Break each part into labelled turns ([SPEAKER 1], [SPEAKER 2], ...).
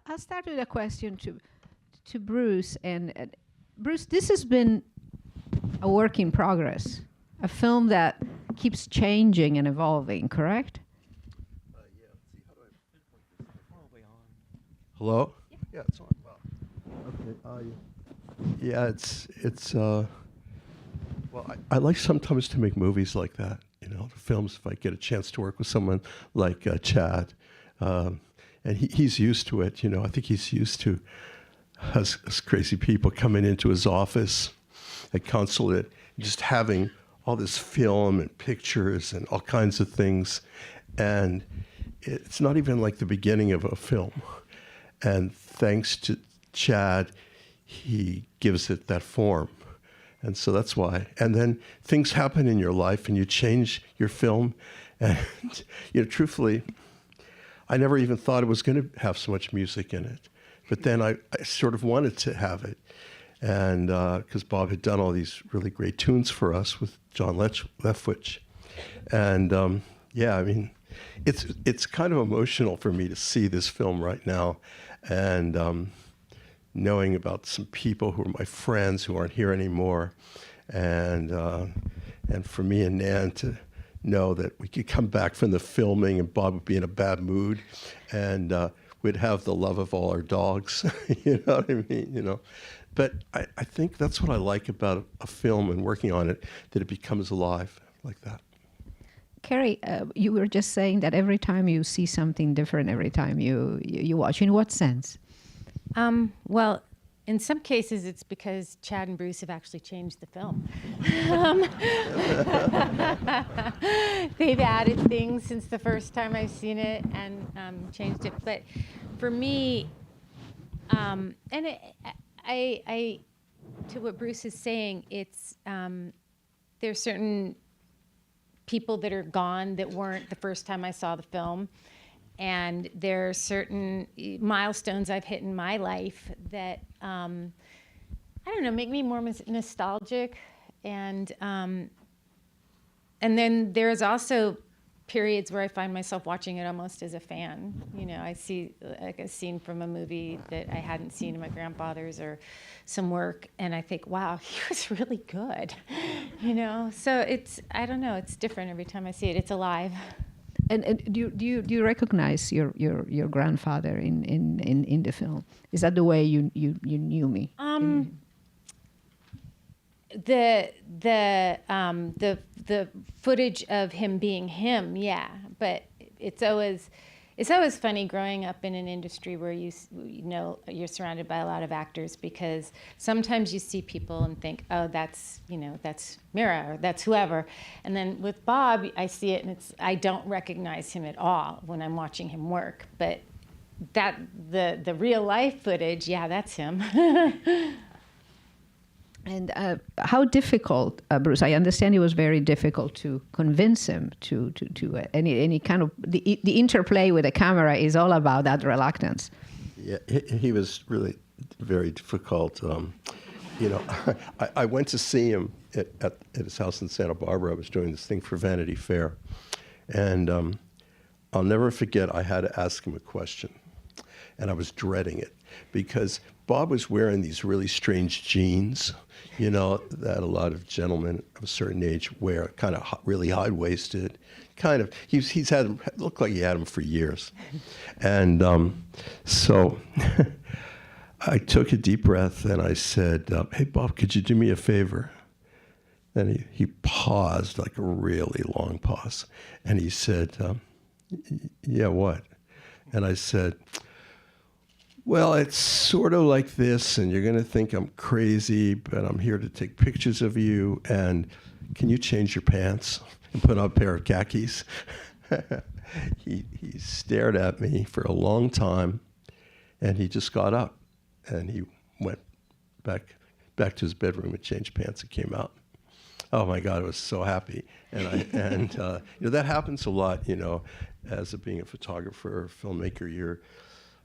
[SPEAKER 1] I'll start with a question to Bruce. And Bruce, this has been a work in progress, a film that keeps changing and evolving, correct?
[SPEAKER 2] Yeah, let's see, how do I pinpoint this? How far are we on? Hello? Yeah, it's on. Wow. Okay. Yeah, well, I like sometimes to make movies like that, the films, if I get a chance to work with someone like Chad. And he's used to it, I think he's used to us crazy people coming into his office at Consulate, just having all this film and pictures and all kinds of things. And it's not even like the beginning of a film. And thanks to Chad, he gives it that form. And so that's why. And then things happen in your life and you change your film. And, truthfully, I never even thought it was going to have so much music in it. But then I sort of wanted to have it. And because Bob had done all these really great tunes for us with John Leftwich. And yeah, I mean, it's kind of emotional for me to see this film right now. And knowing about some people who are my friends who aren't here anymore. And for me and Nan to know that we could come back from the filming and Bob would be in a bad mood and we'd have the love of all our dogs, you know what I mean, But I think that's what I like about a film and working on it, that it becomes alive like that.
[SPEAKER 1] Carrie, you were just saying that every time you see something different, every time you watch, in what sense?
[SPEAKER 3] Well, in some cases, it's because Chad and Bruce have actually changed the film. They've added things since the first time I've seen it and changed it. But for me, I to what Bruce is saying, it's there's certain people that are gone that weren't the first time I saw the film. And there are certain milestones I've hit in my life that, I don't know, make me more nostalgic. And then there's also periods where I find myself watching it almost as a fan. I see like a scene from a movie that I hadn't seen in my grandfather's or some work, and I think, wow, he was really good. So I don't know, it's different every time I see it. It's alive.
[SPEAKER 1] And do you recognize your grandfather in the film? Is that the way you knew me?
[SPEAKER 3] The footage of him being him, yeah. But it's always funny growing up in an industry where you're surrounded by a lot of actors, because sometimes you see people and think, oh, that's Mira or that's whoever, and then with Bob I see it and I don't recognize him at all when I'm watching him work. But that the real life footage, yeah, that's him.
[SPEAKER 1] And how difficult, Bruce? I understand it was very difficult to convince him to any kind of the interplay with the camera is all about that reluctance.
[SPEAKER 2] Yeah, he was really very difficult. I went to see him at his house in Santa Barbara. I was doing this thing for Vanity Fair, and I'll never forget. I had to ask him a question, and I was dreading it because Bob was wearing these really strange jeans, that a lot of gentlemen of a certain age wear, kind of really high-waisted, kind of. He's had them, looked like he had them for years. And so I took a deep breath and I said, hey, Bob, could you do me a favor? Then he paused, like a really long pause. And he said, yeah, what? And I said, well, it's sort of like this, and you're going to think I'm crazy, but I'm here to take pictures of you, and can you change your pants and put on a pair of khakis? He stared at me for a long time, and he just got up, and he went back to his bedroom and changed pants and came out. Oh my God, I was so happy. And that happens a lot, as being a photographer or filmmaker, you're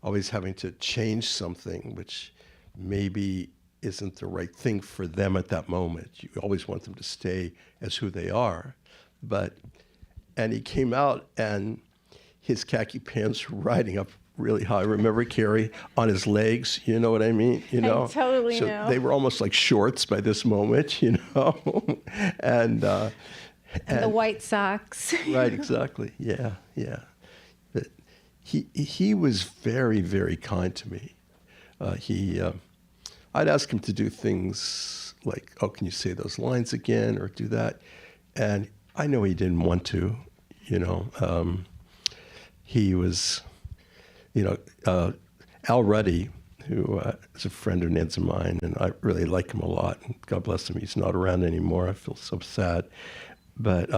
[SPEAKER 2] always having to change something which maybe isn't the right thing for them at that moment. You always want them to stay as who they are. And he came out and his khaki pants were riding up really high. Remember Carrie on his legs? You know what I mean? You know,
[SPEAKER 3] I totally
[SPEAKER 2] so
[SPEAKER 3] know.
[SPEAKER 2] they were almost like shorts by this moment, you know, and
[SPEAKER 3] the white socks.
[SPEAKER 2] right, exactly, yeah, yeah. But he was very, very kind to me. I'd ask him to do things like, oh, can you say those lines again or do that? And I know he didn't want to, you know. He was, you know, Al Ruddy, who is a friend of Ned's of mine, and I really like him a lot. And God bless him, he's not around anymore. I feel so sad. But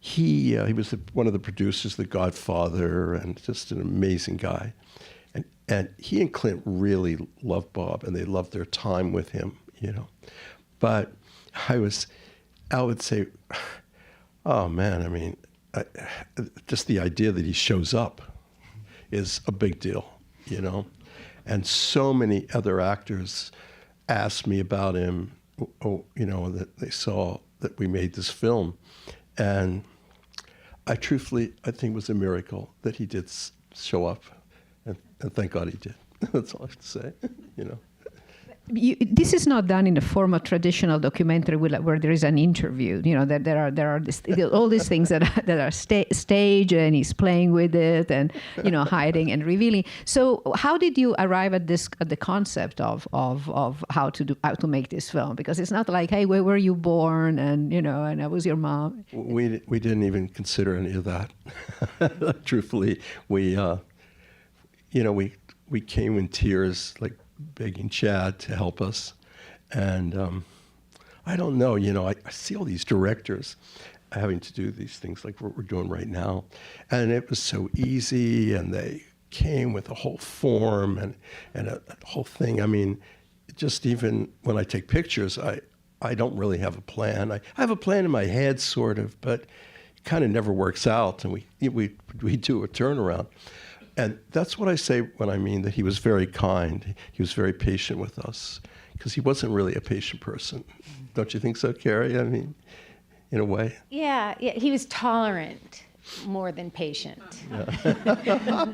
[SPEAKER 2] he was one of the producers, The Godfather, and just an amazing guy. And he and Clint really loved Bob, and they loved their time with him, you know. But Al would say, oh man, I mean, just the idea that he shows up is a big deal, you know. And so many other actors asked me about him, you know, that they saw that we made this film. And I think it was a miracle that he did show up. And thank God he did. That's all I have to say, you know.
[SPEAKER 1] This is not done in the form of traditional documentary where there is an interview. You know, that there are all these things that are staged, and he's playing with it, and you know, hiding and revealing. So, how did you arrive at the concept of how to make this film? Because it's not like, hey, where were you born, and you know, and I was your mom.
[SPEAKER 2] We didn't even consider any of that. Truthfully, we came in tears, like begging Chad to help us. And I don't know, you know, I see all these directors having to do these things like what we're doing right now. And it was so easy, and they came with a whole form and a whole thing. I mean, just even when I take pictures, I don't really have a plan. I have a plan in my head, sort of, but it kind of never works out, and we do a turnaround. And that's what I say when I mean that he was very kind. He was very patient with us, because he wasn't really a patient person. Don't you think so, Carrie? I mean, in a way.
[SPEAKER 3] Yeah, he was tolerant more than patient.
[SPEAKER 2] Yeah.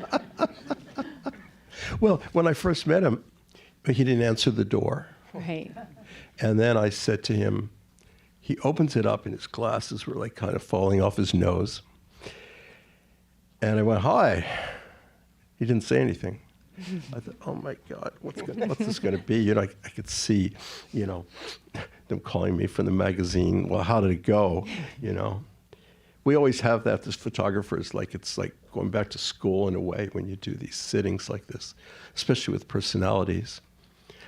[SPEAKER 2] Well, when I first met him, he didn't answer the door.
[SPEAKER 3] Right.
[SPEAKER 2] And then I said to him, he opens it up, and his glasses were like kind of falling off his nose. And I went, hi. He didn't say anything. I thought, oh my God, what's this going to be? You know, I could see, you know, them calling me from the magazine. Well, how did it go? You know, we always have that as photographers. Like, it's like going back to school in a way when you do these sittings like this, especially with personalities.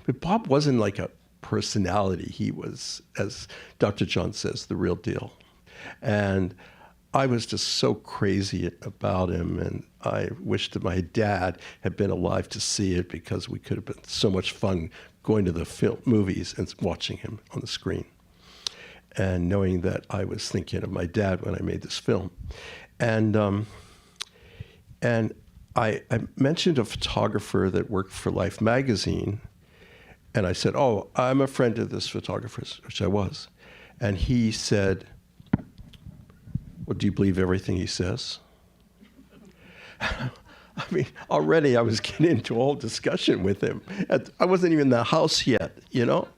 [SPEAKER 2] But Bob wasn't like a personality. He was, as Dr. John says, the real deal. And I was just so crazy about him, and I wished that my dad had been alive to see it, because we could have been so much fun going to the movies and watching him on the screen, and knowing that I was thinking of my dad when I made this film. And I mentioned a photographer that worked for Life magazine, and I said, oh, I'm a friend of this photographer's, which I was. And he said, well, do you believe everything he says? I mean, already I was getting into a whole discussion with him. I wasn't even in the house yet, you know?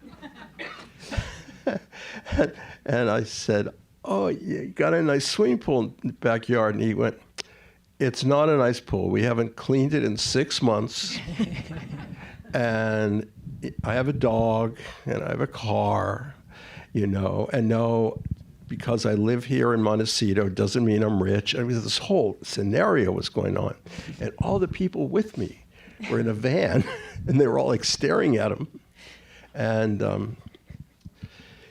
[SPEAKER 2] And I said, oh, you got a nice swimming pool in the backyard? And he went, it's not a nice pool. We haven't cleaned it in 6 months. And I have a dog, and I have a car, you know, and no, because I live here in Montecito doesn't mean I'm rich. I mean, this whole scenario was going on. And all the people with me were in a van, and they were all like staring at him. And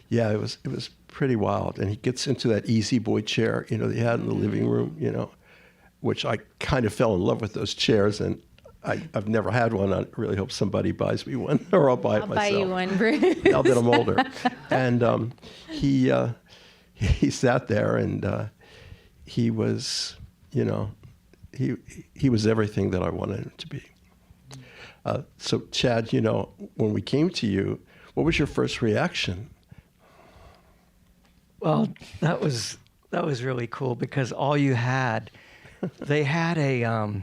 [SPEAKER 2] yeah, it was pretty wild. And he gets into that easy boy chair, you know, that he had in the living room, you know, which I kind of fell in love with those chairs. And I've never had one. I really hope somebody buys me one, or I'll buy it myself.
[SPEAKER 3] I'll buy you one, Bruce.
[SPEAKER 2] Now that I'm older. And he sat there, and he was, you know, he was everything that I wanted him to be. So Chad, you know, when we came to you, what was your first reaction?
[SPEAKER 4] Well, that was really cool, because all you had, they had a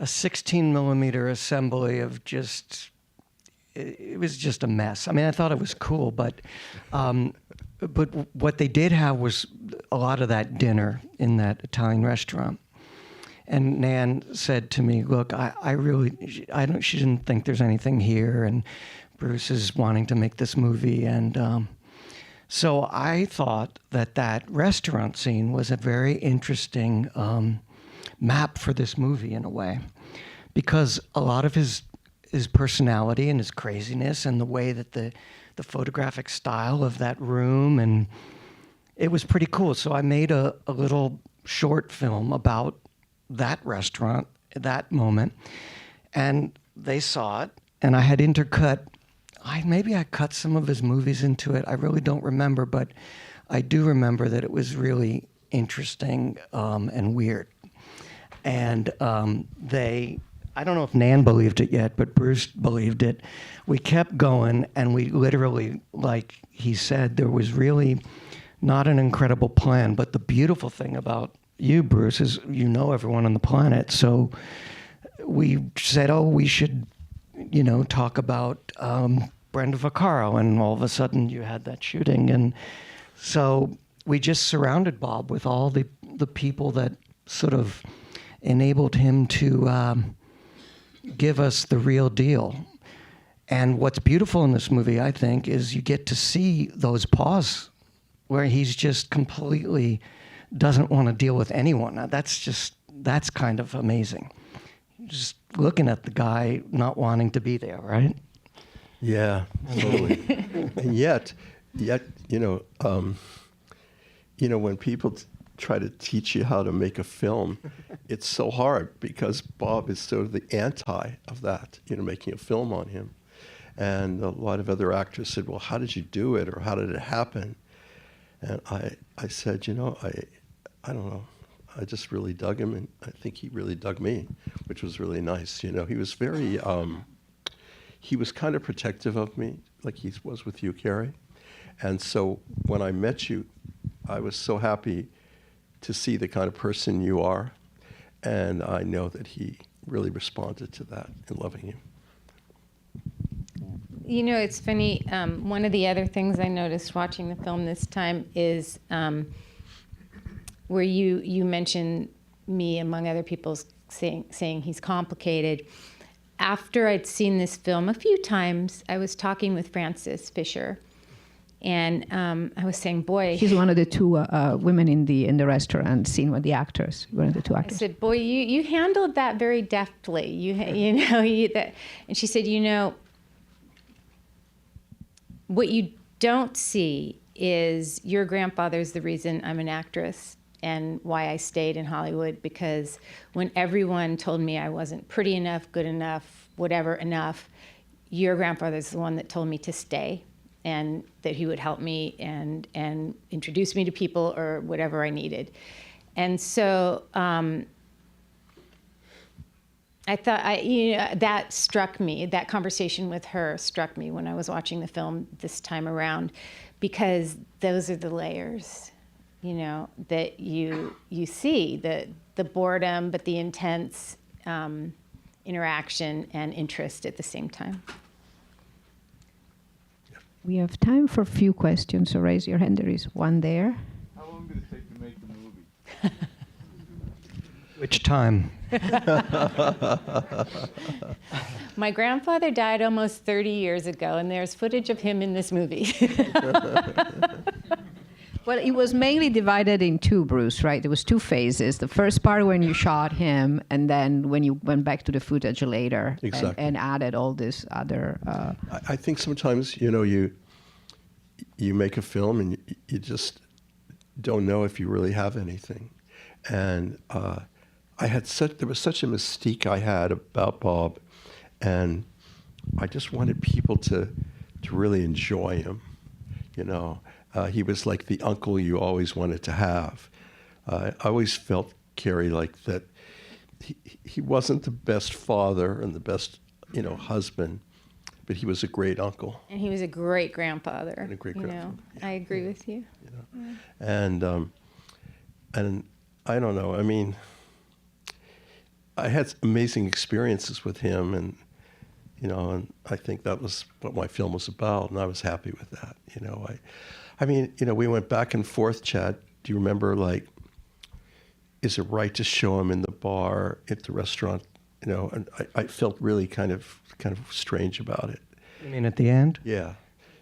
[SPEAKER 4] a 16 millimeter assembly of it was just a mess. I mean, I thought it was cool, but what they did have was a lot of that dinner in that Italian restaurant. And Nan said to me, "Look, she didn't think there's anything here, and Bruce is wanting to make this movie." And so I thought that restaurant scene was a very interesting map for this movie in a way, because a lot of his personality and his craziness and the way that the photographic style of that room, and it was pretty cool. So I made a little short film about that restaurant at that moment, and they saw it, and I had intercut. Maybe I cut some of his movies into it. I really don't remember, but I do remember that it was really interesting and weird. And I don't know if Nan believed it yet, but Bruce believed it. We kept going, and we literally, like he said, there was really not an incredible plan. But the beautiful thing about you, Bruce, is you know everyone on the planet. So we said, we should, talk about Brenda Vaccaro, and all of a sudden you had that shooting. And so we just surrounded Bob with all the people that sort of enabled him to give us the real deal. And what's beautiful in this movie, I think, is you get to see those pause where he's just completely doesn't want to deal with anyone. Now, that's kind of amazing. Just looking at the guy not wanting to be there, right?
[SPEAKER 2] Yeah, totally. And yet, when people try to teach you how to make a film, it's so hard because Bob is sort of the anti of that, making a film on him. And a lot of other actors said, well, how did you do it? Or how did it happen? And I said, I don't know. I just really dug him, and I think he really dug me, which was really nice. He was very, he was kind of protective of me, like he was with you, Carrie. And so when I met you, I was so happy to see the kind of person you are. And I know that he really responded to that in loving you.
[SPEAKER 3] It's funny. One of the other things I noticed watching the film this time is where you mentioned me, among other people, saying he's complicated. After I'd seen this film a few times, I was talking with Frances Fisher, and I was saying, boy...
[SPEAKER 1] She's one of the two women in the restaurant scene with the actors, one of the two actors.
[SPEAKER 3] I said, boy, you handled that very deftly. And she said, what you don't see is your grandfather's the reason I'm an actress and why I stayed in Hollywood, because when everyone told me I wasn't pretty enough, good enough, whatever enough, your grandfather's the one that told me to stay and that he would help me and introduce me to people or whatever I needed. And so I thought, that struck me, that conversation with her struck me when I was watching the film this time around, because those are the layers, that you see, the boredom, but the intense interaction and interest at the same time.
[SPEAKER 1] We have time for a few questions, so raise your hand. There is one there.
[SPEAKER 5] How long did it take to make the movie?
[SPEAKER 4] Which time?
[SPEAKER 3] My grandfather died almost 30 years ago, and there's footage of him in this movie.
[SPEAKER 1] Well, it was mainly divided in two, Bruce, right? There was two phases. The first part when you shot him, and then when you went back to the footage later.
[SPEAKER 2] Exactly.
[SPEAKER 1] And added all this other...
[SPEAKER 2] I think sometimes, you make a film and you just don't know if you really have anything. And there was such a mystique I had about Bob, and I just wanted people to really enjoy him, He was like the uncle you always wanted to have. I always felt, Carrie, like that he wasn't the best father and the best, husband, but he was a great uncle.
[SPEAKER 3] And he was a great grandfather.
[SPEAKER 2] And a great grandfather.
[SPEAKER 3] I agree with you.
[SPEAKER 2] And I don't know. I mean, I had amazing experiences with him, and and I think that was what my film was about, and I was happy with that. I mean, we went back and forth, Chad. Do you remember, like, is it right to show him in the bar at the restaurant? And I felt really kind of strange about it.
[SPEAKER 4] You mean at the end?
[SPEAKER 2] Yeah,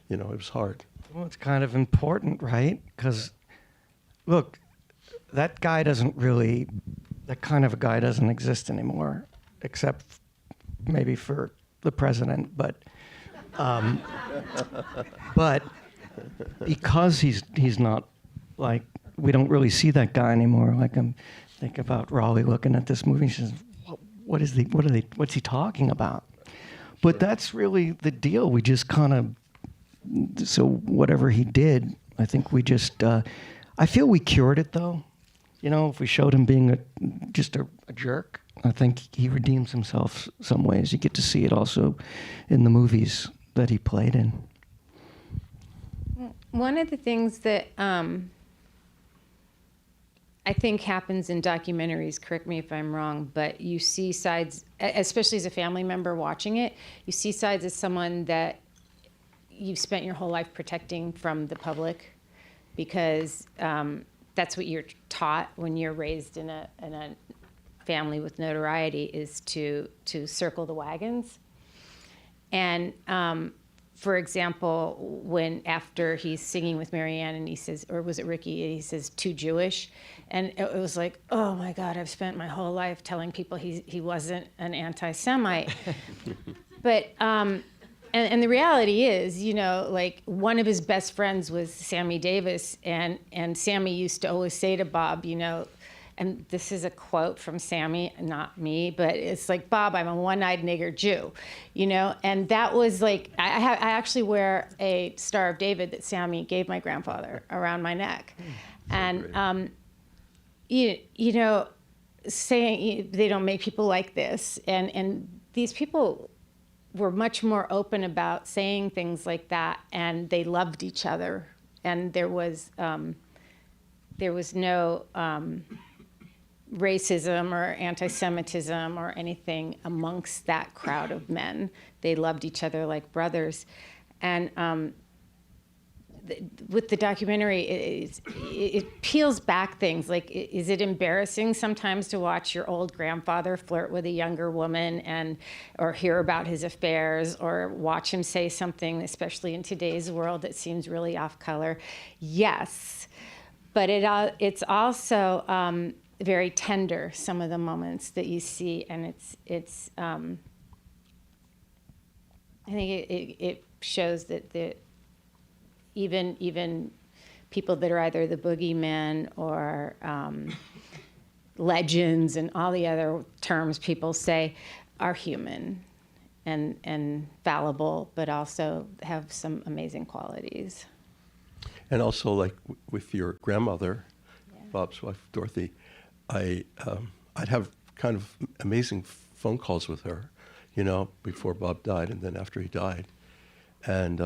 [SPEAKER 2] it was hard.
[SPEAKER 4] Well, it's kind of important, right? Because, look, that kind of a guy doesn't exist anymore, except maybe for the president. But because he's not, like, we don't really see that guy anymore. Like, I'm thinking about Raleigh looking at this movie. She says, what's he talking about? But that's really the deal. We just kind of, so whatever he did, I think we just, I feel we cured it though. If we showed him being just a jerk, I think he redeems himself some ways. You get to see it also in the movies that he played in.
[SPEAKER 3] One of the things that I think happens in documentaries, correct me if I'm wrong, but you see sides, especially as a family member watching it, you see sides as someone that you've spent your whole life protecting from the public, because that's what you're taught when you're raised in a family with notoriety, is to circle the wagons. And for example, when after he's singing with Marianne and he says, or was it Ricky, and he says, too Jewish. And it was like, oh my God, I've spent my whole life telling people he wasn't an anti-Semite. But, and the reality is, like, one of his best friends was Sammy Davis, and Sammy used to always say to Bob, and this is a quote from Sammy, not me, but it's like, Bob, I'm a one-eyed nigger Jew, and that was like, I actually wear a Star of David that Sammy gave my grandfather around my neck. And, saying they don't make people like this, and these people were much more open about saying things like that, and they loved each other, and there was no racism or anti-Semitism or anything amongst that crowd of men. They loved each other like brothers. And with the documentary, it peels back things. Like, is it embarrassing sometimes to watch your old grandfather flirt with a younger woman, or hear about his affairs, or watch him say something, especially in today's world, that seems really off color? Yes, but it's also very tender, some of the moments that you see, and it's I think it shows that even people that are either the boogeymen or legends and all the other terms people say are human and fallible, but also have some amazing qualities.
[SPEAKER 2] And also, like with your grandmother, Bob's wife, Dorothy, I'd have kind of amazing phone calls with her, before Bob died and then after he died. And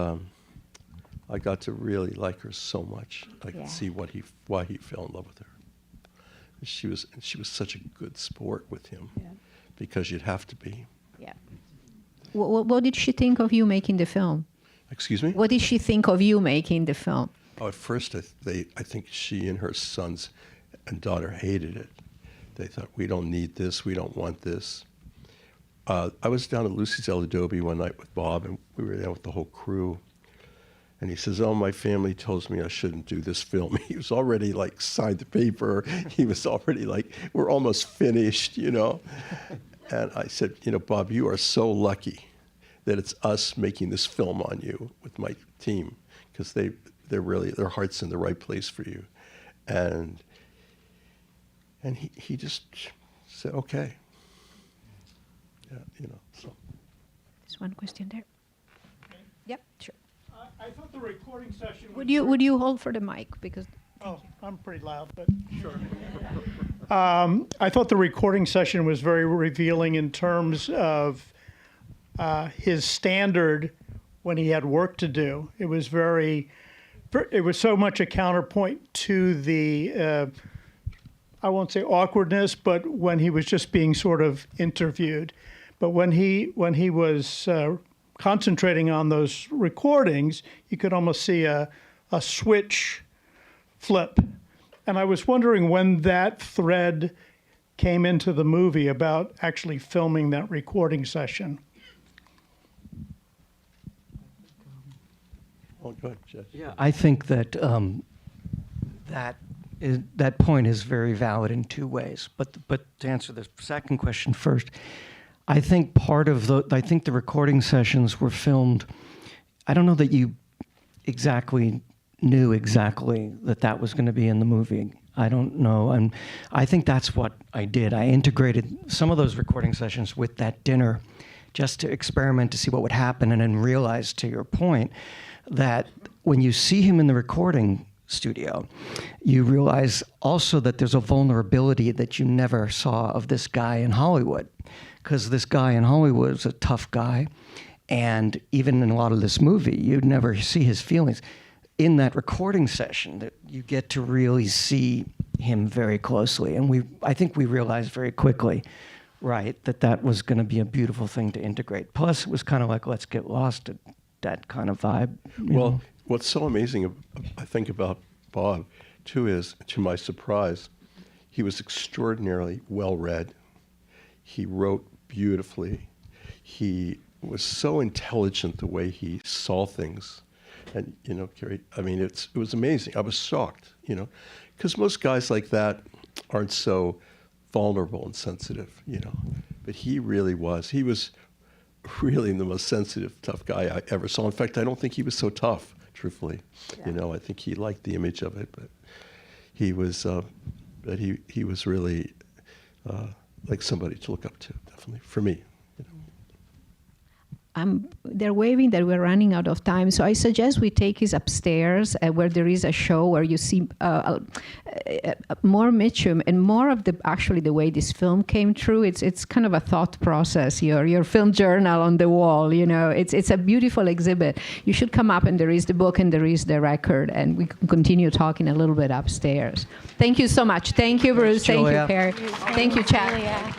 [SPEAKER 2] I got to really like her so much. I could see why he fell in love with her. She was such a good sport with him, because you'd have to be.
[SPEAKER 3] Yeah.
[SPEAKER 1] What did she think of you making the film?
[SPEAKER 2] Excuse me?
[SPEAKER 1] What did she think of you making the film?
[SPEAKER 2] Oh, at first, I think she and her sons and daughter hated it. They thought, we don't need this, we don't want this. I was down at Lucy's El Adobe one night with Bob, and we were there with the whole crew. And he says, oh, my family tells me I shouldn't do this film. He was already, like, signed the paper. He was already, like, we're almost finished, And I said, Bob, you are so lucky that it's us making this film on you with my team, because they're really, their heart's in the right place for you. And he just said, okay. Yeah, so.
[SPEAKER 1] There's one question there. Yep, sure.
[SPEAKER 6] I thought the recording session was...
[SPEAKER 1] Would you hold for the mic, because...
[SPEAKER 6] Oh, I'm pretty loud, but sure. I thought the recording session was very revealing in terms of his standard when he had work to do. It was so much a counterpoint to the I won't say awkwardness, but when he was just being sort of interviewed. But when he was concentrating on those recordings, you could almost see a switch flip. And I was wondering when that thread came into the movie about actually filming that recording session.
[SPEAKER 2] Oh, go ahead, Jess.
[SPEAKER 4] Yeah, I think that that point is very valid in two ways. But to answer the second question first, I think the recording sessions were filmed. I don't know that you knew exactly that was going to be in the movie. I don't know, and I think that's what I did. I integrated some of those recording sessions with that dinner, just to experiment to see what would happen, and then realize, to your point, that when you see him in the recording studio, you realize also that there's a vulnerability that you never saw of this guy in Hollywood, because this guy in Hollywood is a tough guy, and even in a lot of this movie, you'd never see his feelings. In that recording session, that you get to really see him very closely, and I think we realized very quickly, right, that was going to be a beautiful thing to integrate. Plus, it was kind of like, let's get lost at that kind of vibe. You know?
[SPEAKER 2] What's so amazing, I think, about Bob, too, is, to my surprise, he was extraordinarily well-read. He wrote beautifully. He was so intelligent the way he saw things. And, Carrie, I mean, it was amazing. I was shocked, because most guys like that aren't so vulnerable and sensitive, But he really was. He was really the most sensitive, tough guy I ever saw. In fact, I don't think he was so tough, truthfully. Yeah. I think he liked the image of it, but he was really like somebody to look up to, definitely, for me.
[SPEAKER 1] They're waving that we're running out of time, so I suggest we take us upstairs where there is a show where you see more Mitchum and more of the way this film came through. It's kind of a thought process. Your film journal on the wall. It's a beautiful exhibit. You should come up, and there is the book and there is the record, and we can continue talking a little bit upstairs. Thank you so much. Thank you, Bruce. Thank you, Carrie. Thank you, Chad.
[SPEAKER 3] Giulia.